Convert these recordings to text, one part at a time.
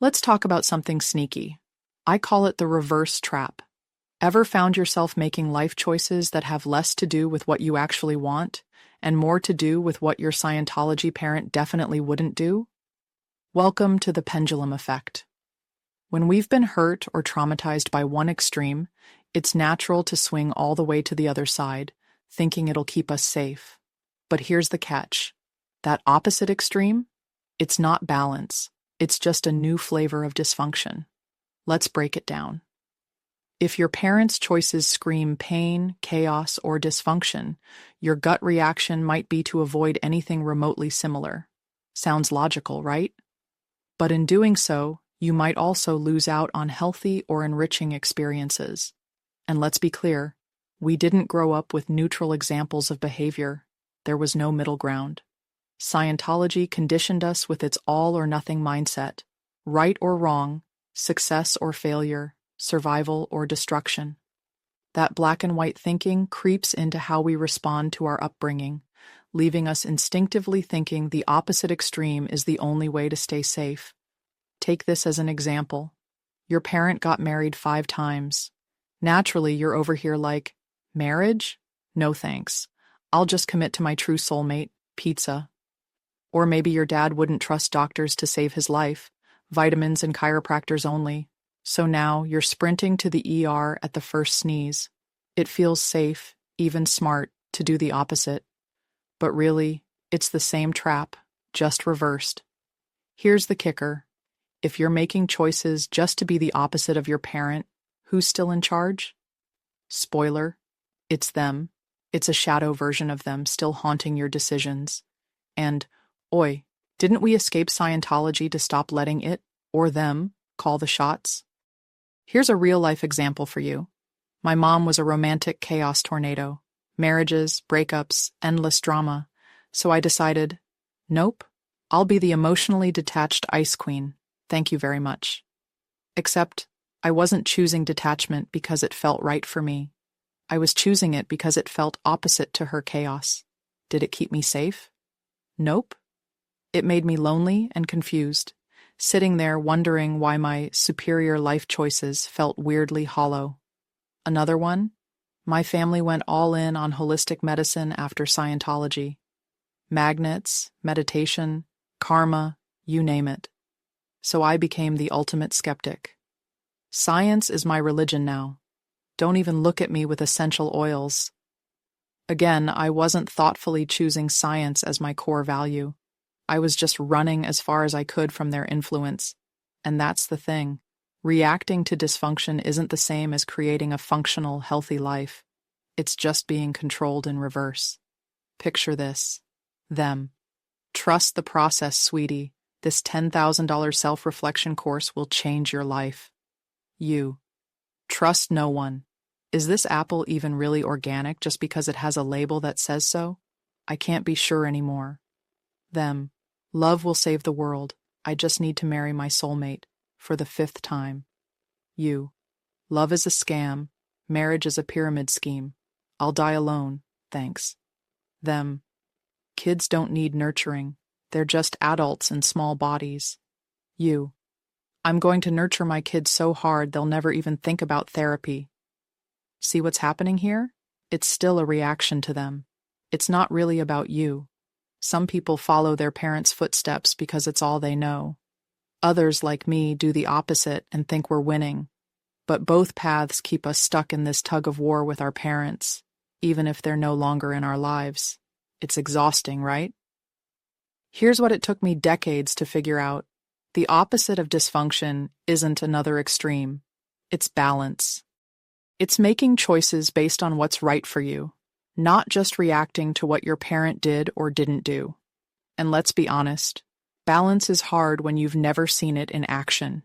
Let's talk about something sneaky. I call it the reverse trap. Ever found yourself making life choices that have less to do with what you actually want and more to do with what your Scientology parent definitely wouldn't do? Welcome to the Pendulum Effect. When we've been hurt or traumatized by one extreme, it's natural to swing all the way to the other side, thinking it'll keep us safe. But here's the catch. That opposite extreme? It's not balance. It's just a new flavor of dysfunction. Let's break it down. If your parents' choices scream pain, chaos, or dysfunction, your gut reaction might be to avoid anything remotely similar. Sounds logical, right? But in doing so, you might also lose out on healthy or enriching experiences. And let's be clear, we didn't grow up with neutral examples of behavior. There was no middle ground. Scientology conditioned us with its all-or-nothing mindset, right or wrong, success or failure, survival or destruction. That black and white thinking creeps into how we respond to our upbringing, leaving us instinctively thinking the opposite extreme is the only way to stay safe. Take this as an example. Your parent got married 5 times. Naturally, you're over here like, marriage? No thanks. I'll just commit to my true soulmate, pizza. Or maybe your dad wouldn't trust doctors to save his life, vitamins and chiropractors only. So now you're sprinting to the ER at the first sneeze. It feels safe, even smart, to do the opposite. But really, it's the same trap, just reversed. Here's the kicker. If you're making choices just to be the opposite of your parent, who's still in charge? Spoiler, it's them. It's a shadow version of them still haunting your decisions. And, oi, didn't we escape Scientology to stop letting it, or them, call the shots? Here's a real-life example for you. My mom was a romantic chaos tornado. Marriages, breakups, endless drama. So I decided, nope, I'll be the emotionally detached ice queen. Thank you very much. Except, I wasn't choosing detachment because it felt right for me. I was choosing it because it felt opposite to her chaos. Did it keep me safe? Nope. It made me lonely and confused, sitting there wondering why my superior life choices felt weirdly hollow. Another one? My family went all in on holistic medicine after Scientology. Magnets, meditation, karma, you name it. So I became the ultimate skeptic. Science is my religion now. Don't even look at me with essential oils. Again, I wasn't thoughtfully choosing science as my core value. I was just running as far as I could from their influence. And that's the thing. Reacting to dysfunction isn't the same as creating a functional, healthy life. It's just being controlled in reverse. Picture this. Them. Trust the process, sweetie. This $10,000 self-reflection course will change your life. You. Trust no one. Is this apple even really organic just because it has a label that says so? I can't be sure anymore. Them. Love will save the world. I just need to marry my soulmate. For the 5th time. You. Love is a scam. Marriage is a pyramid scheme. I'll die alone, thanks. Them. Kids don't need nurturing. They're just adults in small bodies. You. I'm going to nurture my kids so hard they'll never even think about therapy. See what's happening here? It's still a reaction to them. It's not really about you. Some people follow their parents' footsteps because it's all they know. Others, like me, do the opposite and think we're winning. But both paths keep us stuck in this tug of war with our parents, even if they're no longer in our lives. It's exhausting, right? Here's what it took me decades to figure out. The opposite of dysfunction isn't another extreme. It's balance. It's making choices based on what's right for you, not just reacting to what your parent did or didn't do. And let's be honest, balance is hard when you've never seen it in action.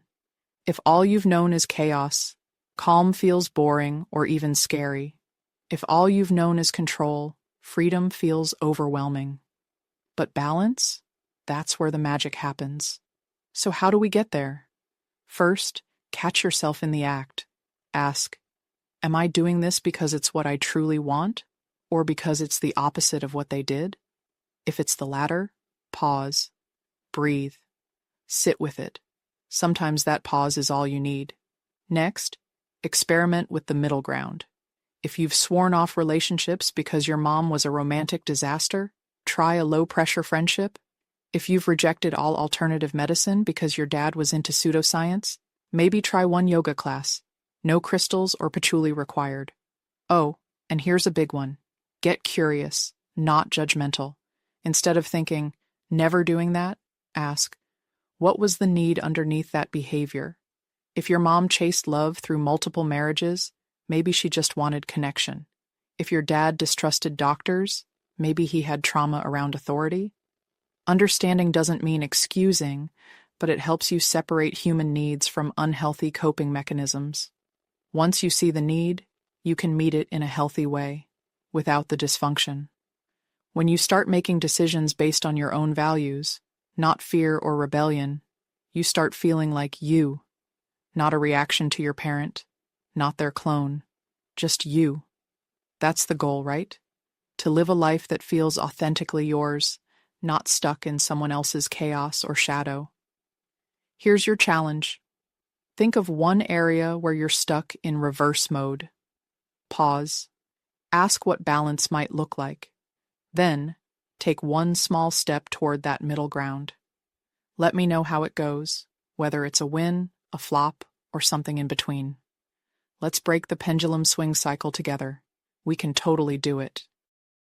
If all you've known is chaos, calm feels boring or even scary. If all you've known is control, freedom feels overwhelming. But balance? That's where the magic happens. So how do we get there? First, catch yourself in the act. Ask, am I doing this because it's what I truly want, or because it's the opposite of what they did? If it's the latter, pause, breathe, sit with it. Sometimes that pause is all you need. Next, experiment with the middle ground. If you've sworn off relationships because your mom was a romantic disaster, try a low-pressure friendship. If you've rejected all alternative medicine because your dad was into pseudoscience, maybe try one yoga class. No crystals or patchouli required. Oh, and here's a big one. Get curious, not judgmental. Instead of thinking, never doing that, ask, what was the need underneath that behavior? If your mom chased love through multiple marriages, maybe she just wanted connection. If your dad distrusted doctors, maybe he had trauma around authority. Understanding doesn't mean excusing, but it helps you separate human needs from unhealthy coping mechanisms. Once you see the need, you can meet it in a healthy way, without the dysfunction. When you start making decisions based on your own values, not fear or rebellion, you start feeling like you, not a reaction to your parent, not their clone, just you. That's the goal, right? To live a life that feels authentically yours, not stuck in someone else's chaos or shadow. Here's your challenge. Think of one area where you're stuck in reverse mode. Pause. Ask what balance might look like. Then, take one small step toward that middle ground. Let me know how it goes, whether it's a win, a flop, or something in between. Let's break the pendulum swing cycle together. We can totally do it.